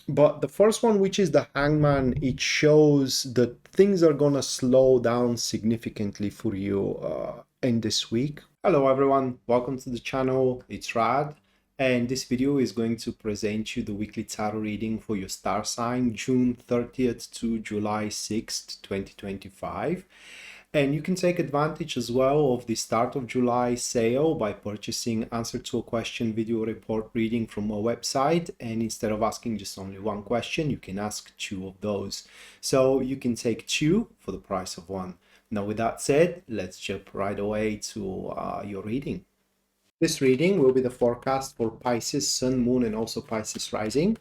But the first one, which is the Hangman, it shows that things are gonna slow down significantly for you in this week. Hello everyone, welcome to the channel. It's Rad, and this video is going to present you the weekly tarot reading for your star sign, June 30th to July 6th, 2025. And you can take advantage as well of the start of July sale by purchasing answer to a question video report reading from our website. And instead of asking just only one question, you can ask two of those. So you can take two for the price of one. Now, with that said, let's jump right away to your reading. This reading will be the forecast for Pisces, Sun, Moon, and also Pisces rising.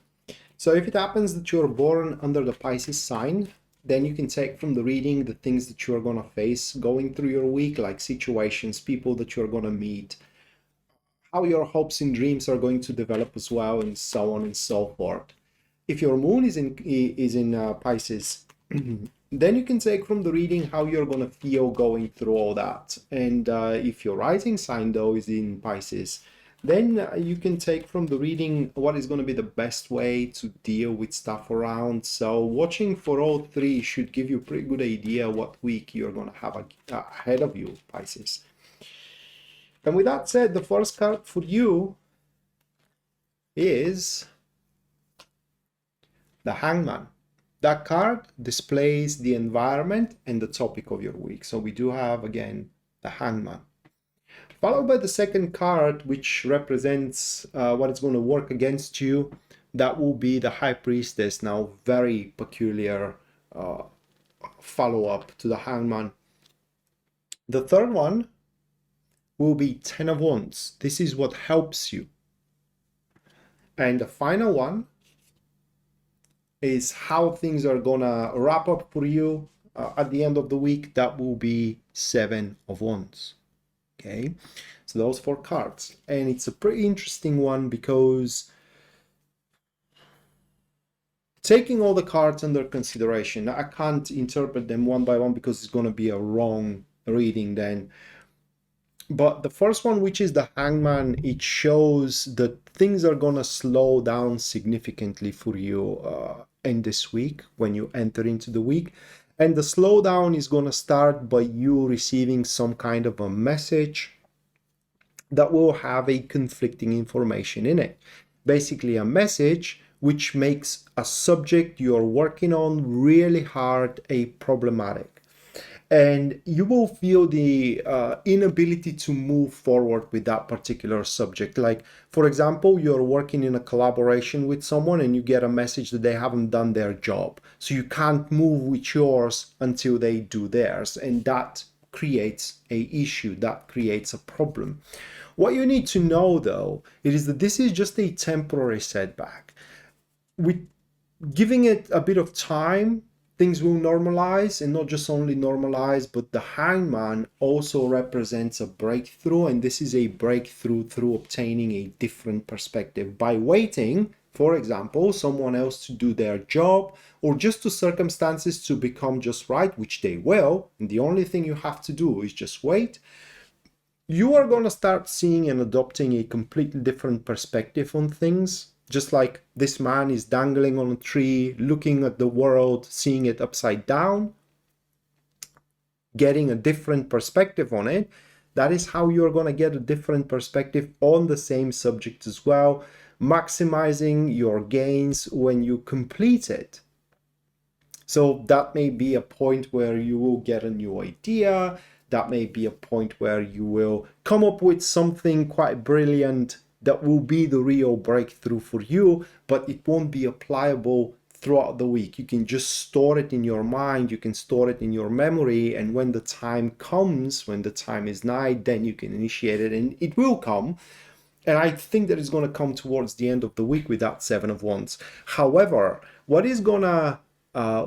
So if it happens that you're born under the Pisces sign, then you can take from the reading the things that you're going to face going through your week, like situations, people that you're going to meet, how your hopes and dreams are going to develop as well, and so on and so forth. If your moon is in Pisces, then you can take from the reading how you're going to feel going through all that. And if your rising sign though is in Pisces, then you can take from the reading what is going to be the best way to deal with stuff around. So watching for all three should give you a pretty good idea what week you're going to have ahead of you, Pisces. And with that said, the first card for you is the Hangman. That card displays the environment and the topic of your week. So we do have, again, the Hangman. Followed by the second card, which represents what is going to work against you. That will be the High Priestess. Now, very peculiar follow-up to the Hangman. The third one will be Ten of Wands. This is what helps you. And the final one is how things are gonna wrap up for you at the end of the week. That will be Seven of Wands. Okay, so those four cards, and it's a pretty interesting one because taking all the cards under consideration, I can't interpret them one by one because it's going to be a wrong reading then. But the first one, which is the Hangman, it shows that things are going to slow down significantly for you in this week when you enter into the week. And the slowdown is going to start by you receiving some kind of a message that will have a conflicting information in it. Basically a message which makes a subject you're working on really hard a problematic. And you will feel the inability to move forward with that particular subject. Like, for example, you're working in a collaboration with someone and you get a message that they haven't done their job. So you can't move with yours until they do theirs. And that creates an issue, that creates a problem. What you need to know, though, is that this is just a temporary setback. With giving it a bit of time, things will normalize, and not just only normalize, but the Hangman also represents a breakthrough, and this is a breakthrough through obtaining a different perspective by waiting, for example, someone else to do their job, or just to circumstances to become just right, which they will, and the only thing you have to do is just wait. You are going to start seeing and adopting a completely different perspective on things. Just like this man is dangling on a tree, looking at the world, seeing it upside down, getting a different perspective on it. That is how you're going to get a different perspective on the same subject as well, maximizing your gains when you complete it. So that may be a point where you will get a new idea. That may be a point where you will come up with something quite brilliant that will be the real breakthrough for you, but it won't be applicable throughout the week. You can just store it in your mind, you can store it in your memory, and when the time comes, when the time is nigh, then you can initiate it, and it will come. And I think that it's going to come towards the end of the week with that Seven of Wands. However, what is going to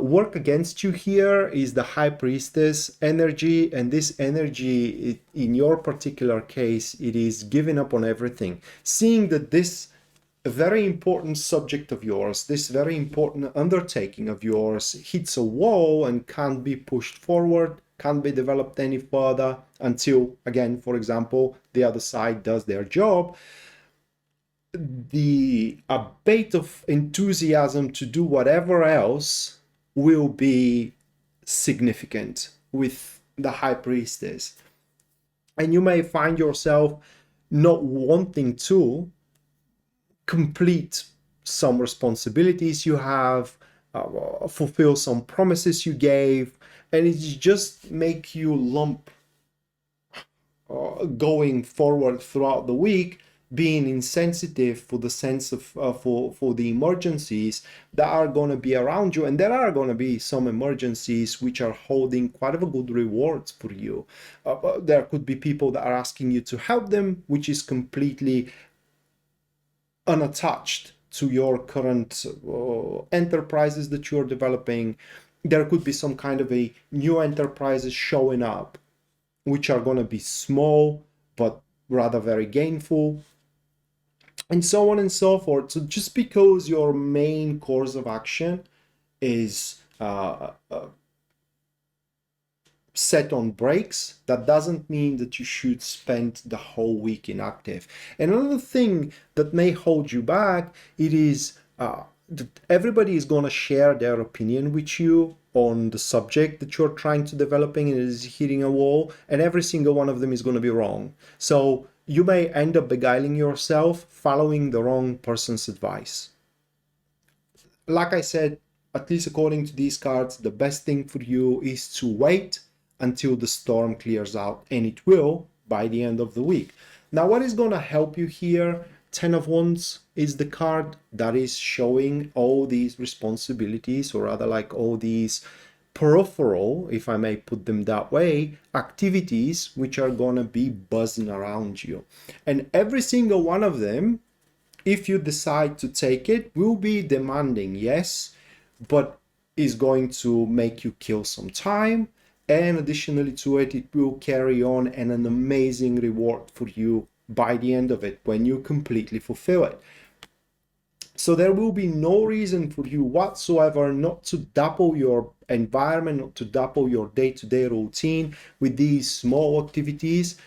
work against you here is the High Priestess energy, and this energy, in your particular case, it is giving up on everything, seeing that this very important subject of yours, this very important undertaking of yours hits a wall and can't be pushed forward, can't be developed any further until, again, for example, the other side does their job. the a bit of enthusiasm to do whatever else will be significant with the high priestess. And you may find yourself not wanting to complete some responsibilities you have, fulfill some promises you gave, and it just make you lump going forward throughout the week, being insensitive for the sense of for the emergencies that are going to be around you. And there are going to be some emergencies which are holding quite of a good rewards for you. There could be people that are asking you to help them, which is completely unattached to your current enterprises that you're developing. There could be some kind of a new enterprises showing up, which are going to be small but rather very gainful, and so on and so forth. So just because your main course of action is set on breaks, that doesn't mean that you should spend the whole week inactive. And another thing that may hold you back, it is that everybody is going to share their opinion with you on the subject that you're trying to developing, and it is hitting a wall, and every single one of them is going to be wrong. So you may end up beguiling yourself following the wrong person's advice. Like I said, at least according to these cards, the best thing for you is to wait until the storm clears out, and it will by the end of the week. Now, what is going to help you here? 10 of Wands is the card that is showing all these responsibilities, or rather like all these peripheral, if I may put them that way, activities which are going to be buzzing around you. And every single one of them, if you decide to take it, will be demanding, yes, but is going to make you kill some time. And additionally to it, it will carry on an amazing reward for you by the end of it when you completely fulfill it. So there will be no reason for you whatsoever not to double your environment, not to double your day-to-day routine with these small activities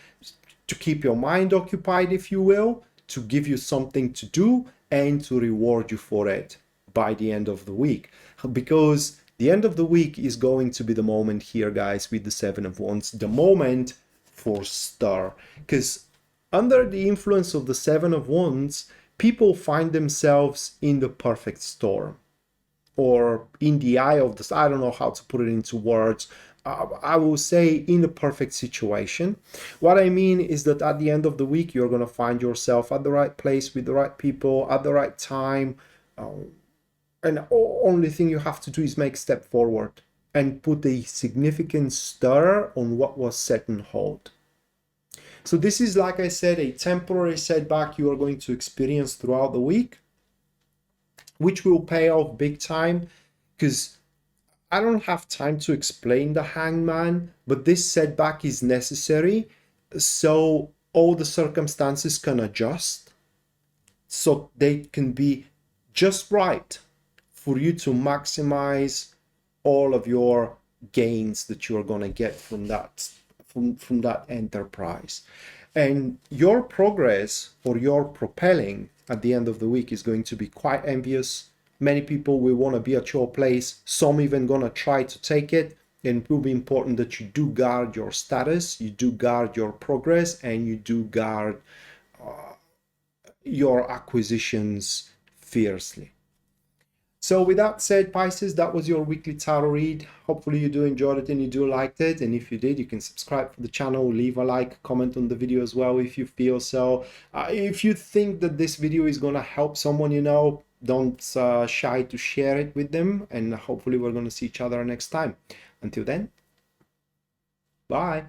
to keep your mind occupied, if you will, to give you something to do and to reward you for it by the end of the week. Because the end of the week is going to be the moment here, guys, with the Seven of Wands, the moment for stir. Because under the influence of the Seven of Wands, people find themselves in the perfect storm, or in the eye of the, I don't know how to put it into words. I will say in the perfect situation. What I mean is that at the end of the week, you're going to find yourself at the right place with the right people at the right time. And the only thing you have to do is make a step forward and put a significant stir on what was set on hold. So this is, like I said, a temporary setback you are going to experience throughout the week, which will pay off big time, because I don't have time to explain the Hangman, but this setback is necessary so all the circumstances can adjust, so they can be just right for you to maximize all of your gains that you're going to get from that from that enterprise. And your progress or your propelling at the end of the week is going to be quite envious. Many people will want to be at your place, some even going to try to take it. And it will be important that you do guard your status, you do guard your progress, and you do guard your acquisitions fiercely. So with that said, Pisces, that was your weekly tarot read. Hopefully you do enjoy it and you do liked it. And if you did, you can subscribe for the channel, leave a like, comment on the video as well if you feel so. If you think that this video is going to help someone you know, don't shy to share it with them. And hopefully we're going to see each other next time. Until then, bye.